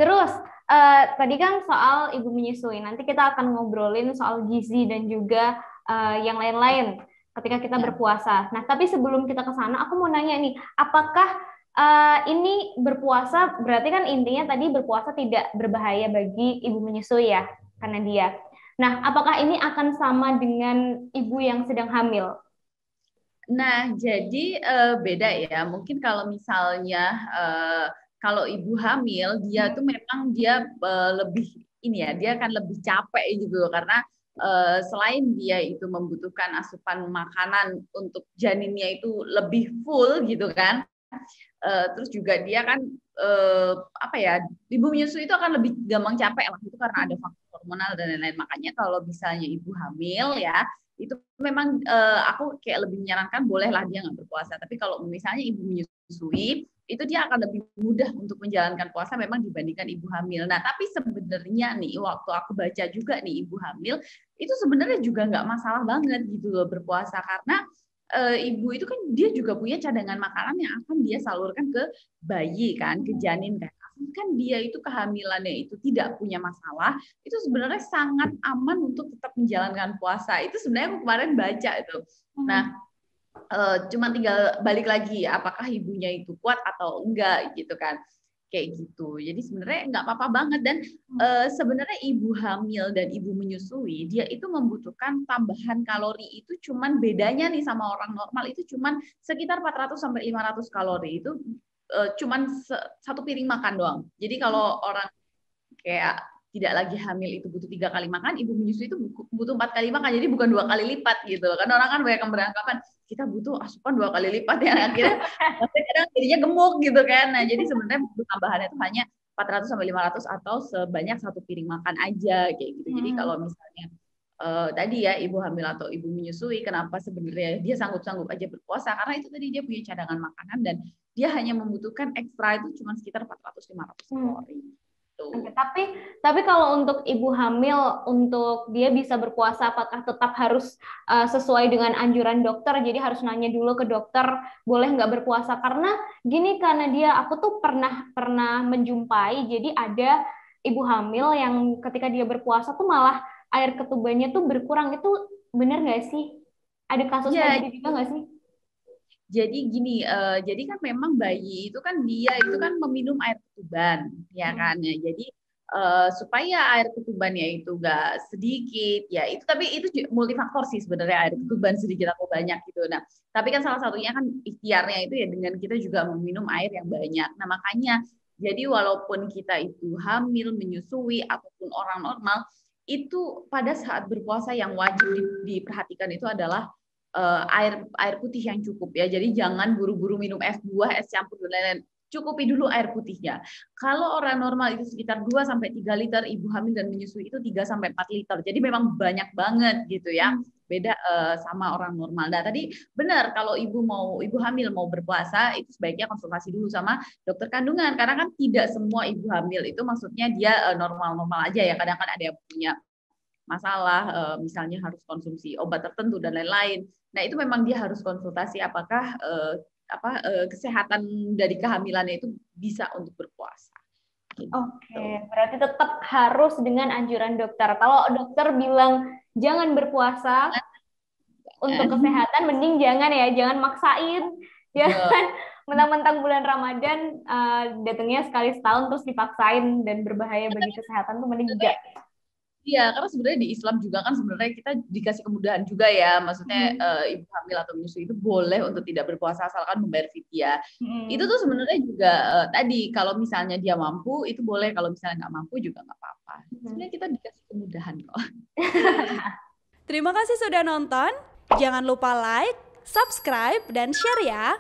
Terus tadi kan soal ibu menyusui. Nanti kita akan ngobrolin soal gizi dan juga yang lain-lain ketika kita Ya. berpuasa. Nah, tapi sebelum kita ke sana, aku mau nanya nih, apakah ini berpuasa berarti kan intinya tadi berpuasa tidak berbahaya bagi ibu menyusui ya, karena dia. Nah, apakah ini akan sama dengan ibu yang sedang hamil? Nah, jadi beda ya. Mungkin kalau misalnya kalau ibu hamil, dia tuh memang dia lebih ini ya, dia akan lebih capek gitu loh, karena selain dia itu membutuhkan asupan makanan untuk janinnya itu lebih full gitu kan. Terus juga dia kan apa ya, ibu menyusui itu akan lebih gampang capek lah, itu karena ada faktor hormonal dan lain-lain. Makanya kalau misalnya ibu hamil ya, itu memang aku kayak lebih menyarankan bolehlah dia nggak berpuasa. Tapi kalau misalnya ibu menyusui, itu dia akan lebih mudah untuk menjalankan puasa memang dibandingkan ibu hamil. Nah, tapi sebenarnya nih waktu aku baca juga nih, ibu hamil itu sebenarnya juga nggak masalah banget gitu loh berpuasa, karena ibu itu kan dia juga punya cadangan makanan yang akan dia salurkan ke bayi kan, ke janin kan. Kan dia itu kehamilannya itu tidak punya masalah, itu sebenarnya sangat aman untuk tetap menjalankan puasa. Itu sebenarnya aku kemarin baca itu. Nah, cuma tinggal balik lagi apakah ibunya itu kuat atau enggak gitu kan, kayak gitu. Jadi sebenarnya nggak apa-apa banget. Dan sebenarnya ibu hamil dan ibu menyusui dia itu membutuhkan tambahan kalori itu, cuman bedanya nih sama orang normal itu cuman sekitar 400 sampai 500 kalori itu, cuman satu piring makan doang. Jadi kalau orang kayak tidak lagi hamil itu butuh 3 kali makan, ibu menyusui itu butuh 4 kali makan, jadi bukan 2 kali lipat gitu. Kan orang kan banyak yang beranggapan kita butuh asupan 2 kali lipat, yang akhirnya kadang jadinya gemuk gitu kan. Nah, jadi sebenarnya butuh tambahannya itu hanya 400 sampai 500 atau sebanyak satu piring makan aja kayak gitu. Jadi kalau misalnya tadi ya ibu hamil atau ibu menyusui, kenapa sebenarnya dia sanggup-sanggup aja berpuasa, karena itu tadi dia punya cadangan makanan dan dia hanya membutuhkan ekstra itu cuma sekitar 400-500 Hmm. kalori. Oke, Tuh. tapi kalau untuk ibu hamil untuk dia bisa berpuasa, apakah tetap harus sesuai dengan anjuran dokter? Jadi harus nanya dulu ke dokter boleh nggak berpuasa? Karena gini, karena dia aku tuh pernah pernah menjumpai, jadi ada ibu hamil yang ketika dia berpuasa tuh malah air ketubannya tuh berkurang. Itu bener nggak sih? Ada kasus kayak Ya, gitu juga nggak sih? jadi gini, jadi kan memang bayi itu kan dia itu kan meminum air ketuban, ya Hmm. kan ya. Jadi supaya air ketubannya itu enggak sedikit, ya itu, tapi itu multifaktor sih sebenarnya, air ketuban sedikit atau banyak gitu. Nah, tapi kan salah satunya kan ikhtiarnya itu ya dengan kita juga meminum air yang banyak. Nah, makanya jadi walaupun kita itu hamil, menyusui ataupun orang normal, itu pada saat berpuasa yang wajib diperhatikan itu adalah air air putih yang cukup ya. Jadi jangan buru-buru minum es buah, es campur dan lain-lain. Cukupi dulu air putihnya. Kalau orang normal itu sekitar 2 sampai 3 liter, ibu hamil dan menyusui itu 3 sampai 4 liter. Jadi memang banyak banget gitu ya. Beda sama orang normal. Nah, tadi benar kalau ibu hamil mau berpuasa itu sebaiknya konsultasi dulu sama dokter kandungan, karena kan tidak semua ibu hamil itu maksudnya dia normal-normal aja ya. Kadang kan ada yang punya masalah, misalnya harus konsumsi obat tertentu dan lain-lain. Nah, itu memang dia harus konsultasi apakah kesehatan dari kehamilannya itu bisa untuk berpuasa. Oke, Gitu. berarti tetap harus dengan anjuran dokter. Kalau dokter bilang jangan berpuasa untuk kesehatan, mending jangan ya, jangan maksain, jangan mentang-mentang bulan Ramadan datangnya sekali setahun terus dipaksain dan berbahaya bagi kesehatan tuh mending enggak. Iya, karena sebenarnya di Islam juga kan sebenarnya kita dikasih kemudahan juga ya. Maksudnya Hmm. ibu hamil atau menyusui itu boleh untuk tidak berpuasa asalkan membayar fidyah. Itu Hmm. tuh sebenarnya juga tadi kalau misalnya dia mampu itu boleh, kalau misalnya nggak mampu juga nggak apa-apa. Hmm. Sebenarnya kita dikasih kemudahan kok. Terima kasih sudah nonton. Jangan lupa like, subscribe, dan share ya.